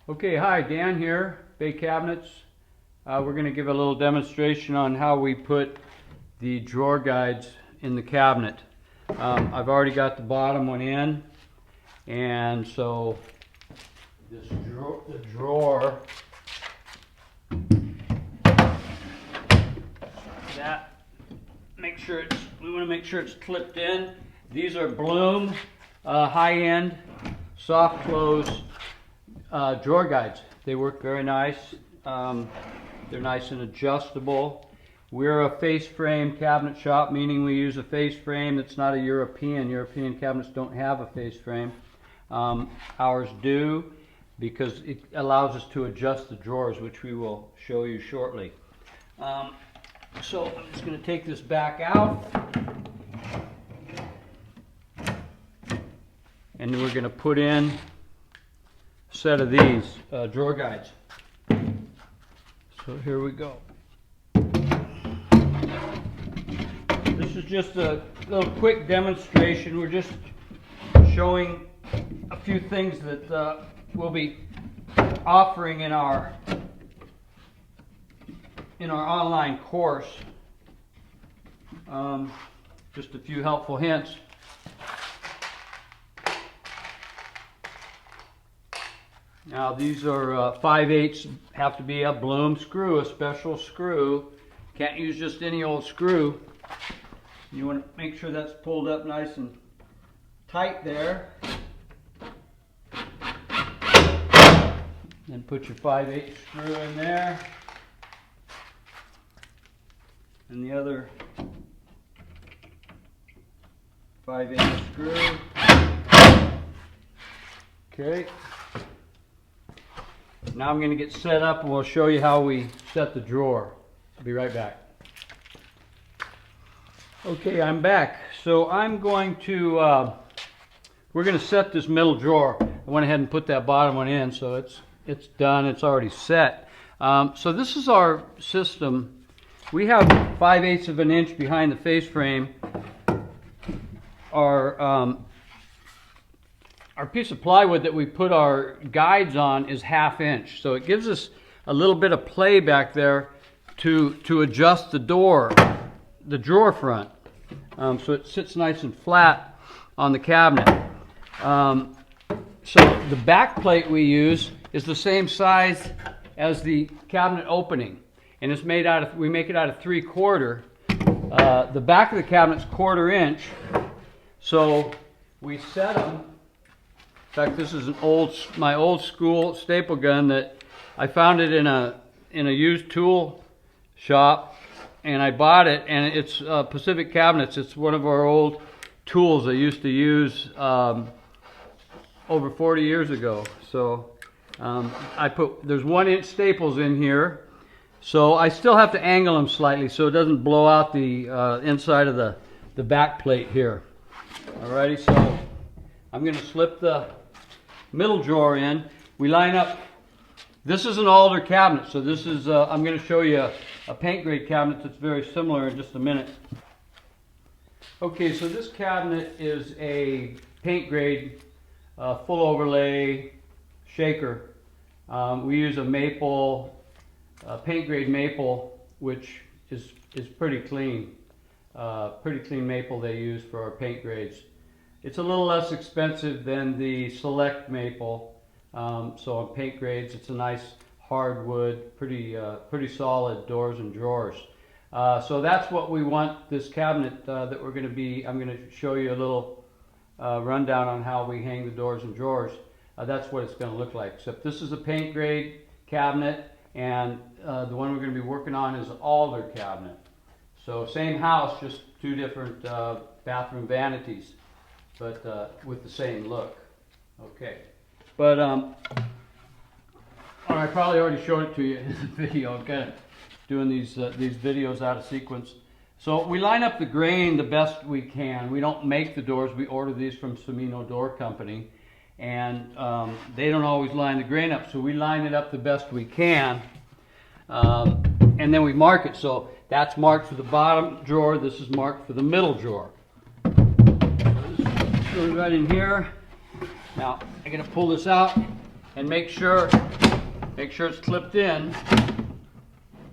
Okay, hi, Dan here, Bay Cabinets. We're going to give a little demonstration on how we put the drawer guides in the cabinet. I've already got the bottom one in, and so this drawer, that we want to make sure it's clipped in. These are Blum high-end soft close drawer guides. They work very nice. They're nice and adjustable. We're a face frame cabinet shop, meaning we use a face frame that's not a European. European cabinets don't have a face frame. Ours do, because it allows us to adjust the drawers, which we will show you shortly. So I'm just going to take this back out, and we're going to put in a set of these drawer guides. So here we go. This is just a little quick demonstration. We're just showing a few things that we'll be offering in our online course. Just a few helpful hints. Now these are 5/8, have to be a Blum screw, a special screw. Can't use just any old screw. You want to make sure that's pulled up nice and tight there. Then put your 5/8 screw in there. And the other 5/8 screw. Okay. Now I'm going to get set up and we'll show you how we set the drawer. I'll be right back. Okay, I'm back. So I'm going to, we're going to set this middle drawer. I went ahead and put that bottom one in, so it's done. It's already set. So this is our system. We have 5/8 of an inch behind the face frame. Our piece of plywood that we put our guides on is 1/2 inch, so it gives us a little bit of play back there to adjust the drawer front, so it sits nice and flat on the cabinet. So the back plate we use is the same size as the cabinet opening, and it's made out of, we make it out of 3/4. The back of the cabinet's 1/4 inch, so we set them. In fact, this is my old school staple gun that I found it in a used tool shop, and I bought it, and it's Pacific Cabinets. It's one of our old tools I used to use over 40 years ago. So there's 1-inch staples in here, so I still have to angle them slightly so it doesn't blow out the inside of the back plate here. Alrighty, so I'm going to slip the middle drawer in. We line up. This is an alder cabinet, so this is I'm going to show you a paint grade cabinet that's very similar in just a minute. Okay, so this cabinet is a paint grade full overlay shaker. We use a maple, paint grade maple, which is pretty clean. Pretty clean maple they use for our paint grades. It's a little less expensive than the select maple, so on paint grades it's a nice hardwood, pretty solid doors and drawers. So that's what we want this cabinet that we're going to be. I'm going to show you a little rundown on how we hang the doors and drawers. That's what it's going to look like. Except this is a paint grade cabinet, and the one we're going to be working on is an alder cabinet. So same house, just two different bathroom vanities, but with the same look. Okay, but I probably already showed it to you in the video. I'm kind of doing these videos out of sequence. So we line up the grain the best we can. We don't make the doors. We order these from Cimino Door Company, and they don't always line the grain up, so we line it up the best we can, and then we mark it. So that's marked for the bottom drawer. This is marked for the middle drawer. So this goes right in here. Now I'm going to pull this out. and make sure it's clipped in.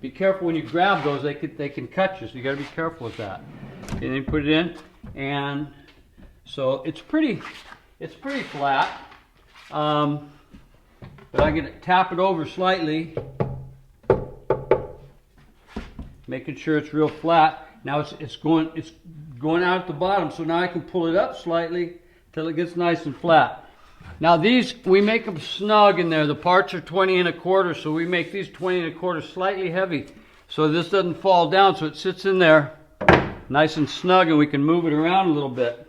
Be careful when you grab those; they can cut you, so you got to be careful with that. And then put it in, and so it's pretty flat. But I'm going to tap it over slightly, making sure it's real flat. Now it's going out at the bottom, so now I can pull it up slightly till it gets nice and flat. Now these, we make them snug in there. The parts are 20 1/4, so we make these 20 1/4 slightly heavy, so this doesn't fall down, so it sits in there nice and snug, and we can move it around a little bit.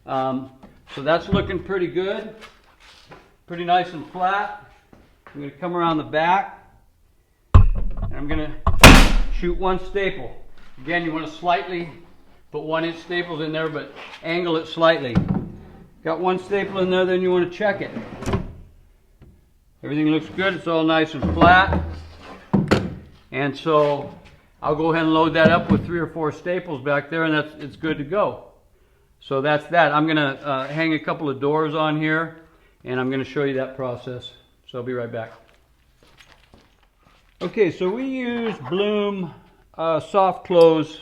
So that's looking pretty good, pretty nice and flat. I'm going to come around the back, and I'm going to shoot one staple. Again, you want to slightly put 1-inch staples in there, but angle it slightly. Got one staple in there, then you want to check it. Everything looks good, it's all nice and flat. And so I'll go ahead and load that up with 3 or 4 staples back there, and it's good to go. So that's that. I'm going to hang a couple of doors on here, and I'm going to show you that process. So I'll be right back. Okay, so we use Blum soft close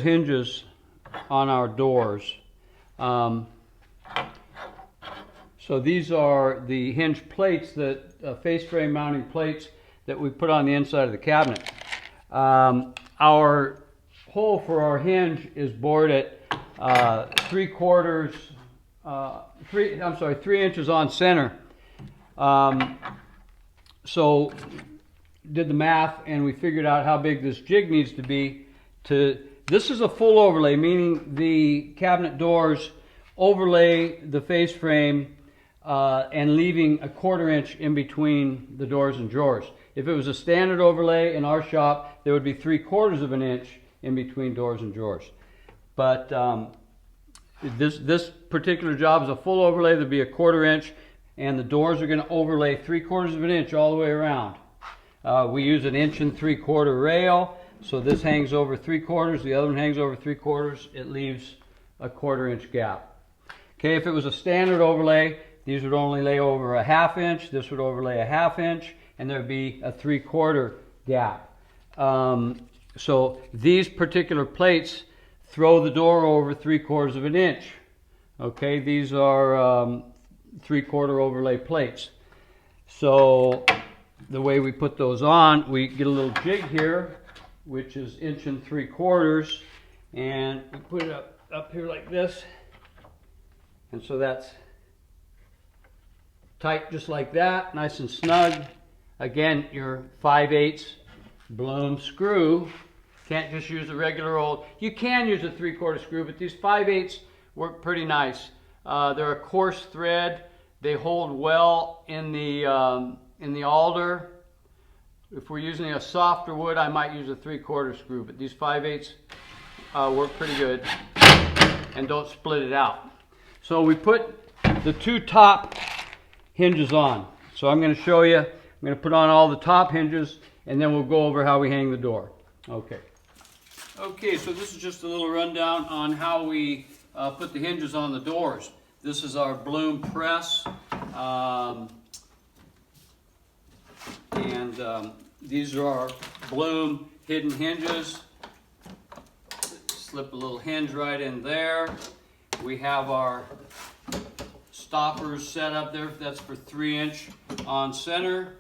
hinges on our doors. So these are the hinge plates, that face frame mounting plates that we put on the inside of the cabinet. Our hole for our hinge is bored at 3 inches on center. So did the math, and we figured out how big this jig needs to be. This is a full overlay, meaning the cabinet doors overlay the face frame and leaving a 1/4 inch in between the doors and drawers. If it was a standard overlay in our shop, there would be 3/4 of an inch in between doors and drawers. But this particular job is a full overlay. There'll be a 1/4 inch, and the doors are going to overlay 3/4 of an inch all the way around. We use an 1 3/4 rail, so this hangs over 3/4, the other one hangs over 3/4. It leaves a 1/4 inch gap. Okay, if it was a standard overlay, these would only lay over a 1/2 inch. This would overlay a 1/2 inch, and there'd be a 3/4 gap. So these particular plates throw the door over 3/4 of an inch. Okay, these are 3/4 overlay plates. So the way we put those on, we get a little jig here, which is 1 3/4, and we put it up here like this, and so that's tight just like that, nice and snug. Again, your 5/8 Blum screw. Can't just use a regular old, you can use a 3/4 screw, but these 5/8 work pretty nice. They're a coarse thread. They hold well in the alder. If we're using a softer wood, I might use a 3/4 screw, but these 5/8 work pretty good and don't split it out. So we put the 2 top hinges on. So I'm going to show you. I'm going to put on all the top hinges, and then we'll go over how we hang the door. Okay, so this is just a little rundown on how we put the hinges on the doors. This is our Blum press, and these are our Blum hidden hinges. Slip a little hinge right in there. We have our stoppers set up there. That's for 3-inch on center.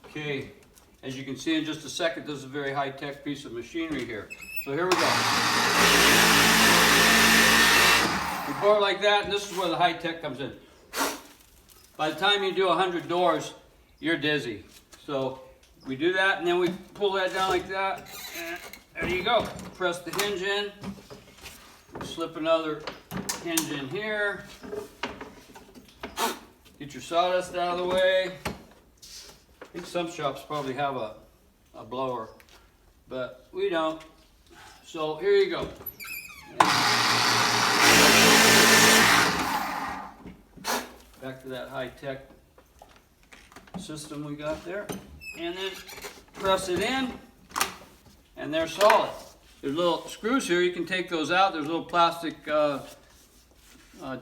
Okay, as you can see in just a second, this is a very high-tech piece of machinery here. So here we go. We pour it like that, and this is where the high-tech comes in. By the time you do 100 doors, you're dizzy. So we do that, and then we pull that down like that, and there you go. Press the hinge in, slip another hinge in here, get your sawdust out of the way. I think some shops probably have a blower, but we don't. So here you go. Back to that high-tech system we got there. And then press it in, and they're solid. There's little screws here. You can take those out. There's little plastic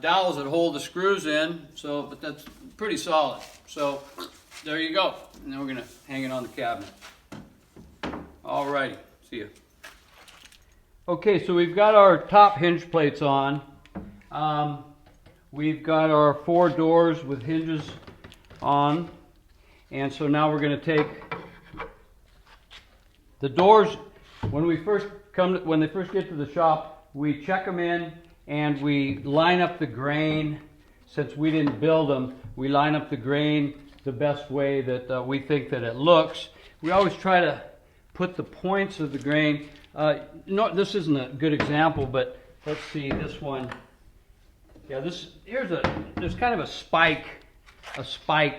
dowels that hold the screws in, so, but that's pretty solid. So there you go. And then we're gonna hang it on the cabinet. Alrighty, see ya. Okay, so we've got our top hinge plates on. We've got our 4 doors with hinges on. And so now we're going to take the doors. When they first get to the shop, we check them in and we line up the grain. Since we didn't build them, we line up the grain the best way that we think that it looks. We always try to put the points of the grain. No, this isn't a good example, but let's see this one. Yeah, there's kind of a spike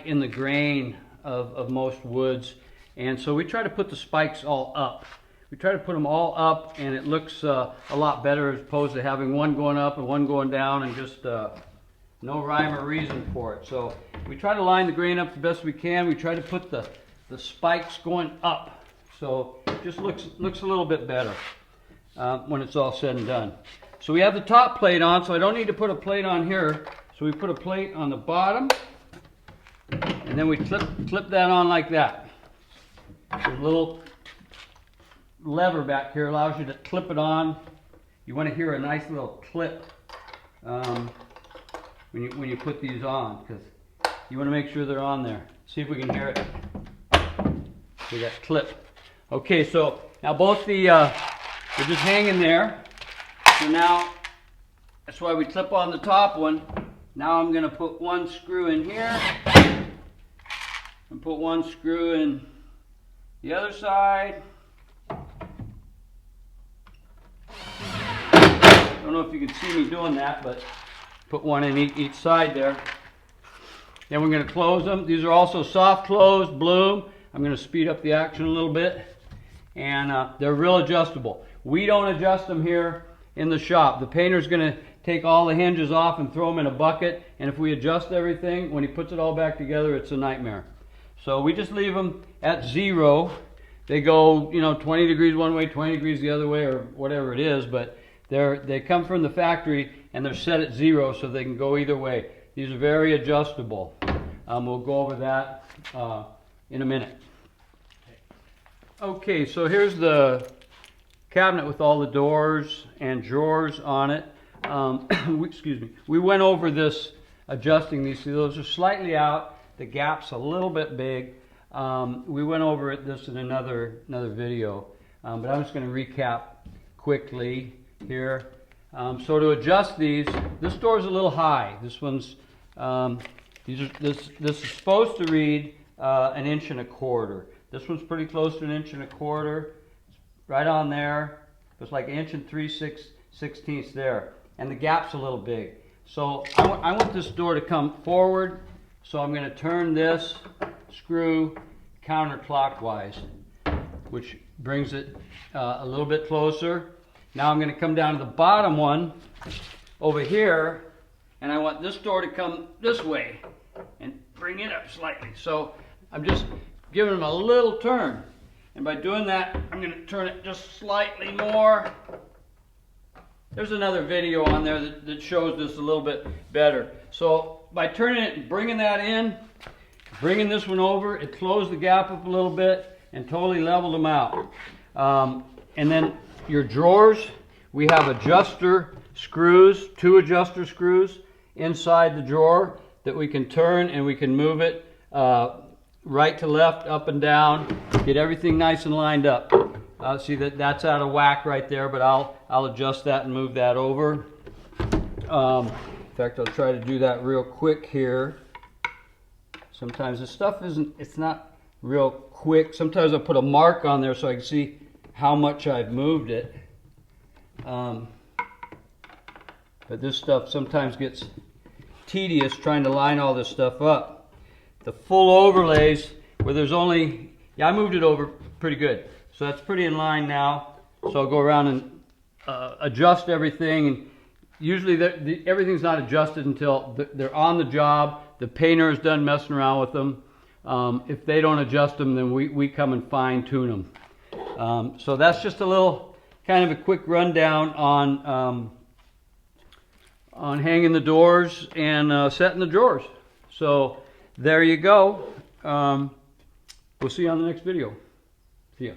in the grain of most woods, and so we try to put the spikes all up. We try to put them all up, and it looks a lot better as opposed to having one going up and one going down and just no rhyme or reason for it. So we try to line the grain up the best we can. We try to put the spikes going up, so it just looks a little bit better when it's all said and done. So we have the top plate on, so I don't need to put a plate on here. So we put a plate on the bottom, and then we clip that on like that. The little lever back here allows you to clip it on. You want to hear a nice little clip when you put these on, because you want to make sure they're on there. See if we can hear it. See that clip. Okay, so now both they're just hanging there. So now, that's why we clip on the top one. Now I'm going to put one screw in here and put one screw in the other side. I don't know if you can see me doing that, but put one in each side there. Then we're going to close them. These are also soft close, blum. I'm going to speed up the action a little bit. And they're real adjustable. We don't adjust them here in the shop. The painter's going to take all the hinges off and throw them in a bucket, and if we adjust everything, when he puts it all back together, it's a nightmare. So we just leave them at 0. They go, 20 degrees one way, 20 degrees the other way, or whatever it is, but they come from the factory and they're set at 0 so they can go either way. These are very adjustable. We'll go over that in a minute. Okay, so here's the cabinet with all the doors and drawers on it. Excuse me. We went over this, adjusting these. See, those are slightly out. The gap's a little bit big. We went over this in another video, but I'm just going to recap quickly here. So to adjust these, this door is a little high. This one's this is supposed to read 1 1/4 inches. This one's pretty close to 1 1/4 inches. Right on there. It's like 1 3/16 inches there, and the gap's a little big. So I want this door to come forward. So I'm going to turn this screw counterclockwise, which brings it a little bit closer. Now I'm going to come down to the bottom one over here, and I want this door to come this way and bring it up slightly. So I'm just giving them a little turn. And by doing that, I'm going to turn it just slightly more. There's another video on there that shows this a little bit better. So by turning it and bringing that in, bringing this one over, it closed the gap up a little bit and totally leveled them out. And then your drawers, we have adjuster screws, 2 adjuster screws inside the drawer that we can turn, and we can move it right to left, up and down, get everything nice and lined up. See that's out of whack right there, but I'll adjust that and move that over. In fact, I'll try to do that real quick here. Sometimes the stuff it's not real quick. Sometimes I'll put a mark on there so I can see how much I've moved it. But this stuff sometimes gets tedious trying to line all this stuff up. The full overlays, where there's only, I moved it over pretty good. So that's pretty in line now. So I'll go around and adjust everything. And usually everything's not adjusted until they're on the job. The painter is done messing around with them. If they don't adjust them, then we come and fine tune them. So that's just a little kind of a quick rundown on hanging the doors and setting the drawers. So there you go. We'll see you on the next video. See ya.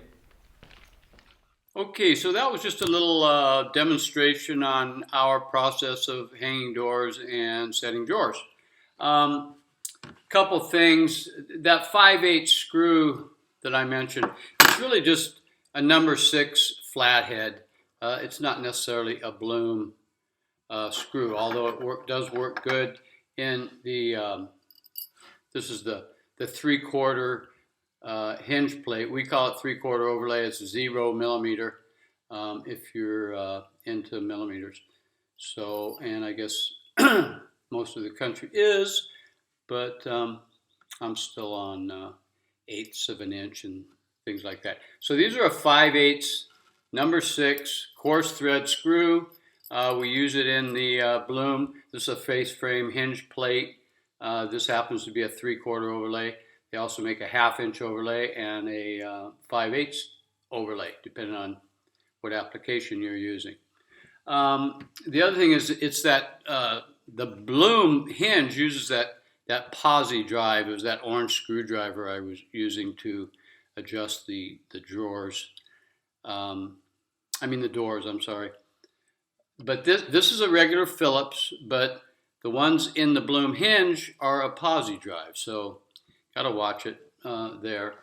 Okay, so that was just a little demonstration on our process of hanging doors and setting drawers. Couple things. That 5/8 screw that I mentioned, it's really just a number 6 flathead. It's not necessarily a blum screw, although it does work good in the, this is the 3/4 hinge plate. We call it 3/4 overlay. It's 0 millimeter if you're into millimeters. So, and I guess most of the country is, but I'm still on 1/8 of an inch and things like that. So these are a 5/8 number 6 coarse thread screw. We use it in the blum. This is a face frame hinge plate. This happens to be a 3/4 overlay. They also make a 1/2 inch overlay and a 5/8 overlay, depending on what application you're using. The other thing is it's that the blum hinge uses that posi drive. It was that orange screwdriver I was using to adjust the drawers. The doors, I'm sorry. But this is a regular Phillips, but the ones in the blum hinge are a posi drive. So gotta watch it there.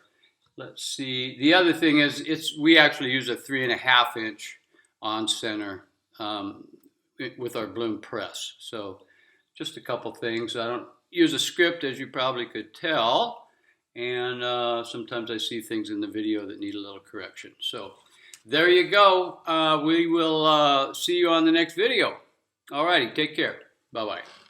Let's see. The other thing is we actually use a 3.5 inch on center with our blum press. So just a couple things. I don't use a script, as you probably could tell, and sometimes I see things in the video that need a little correction. So there you go. We will see you on the next video. Alrighty, take care. Bye-bye.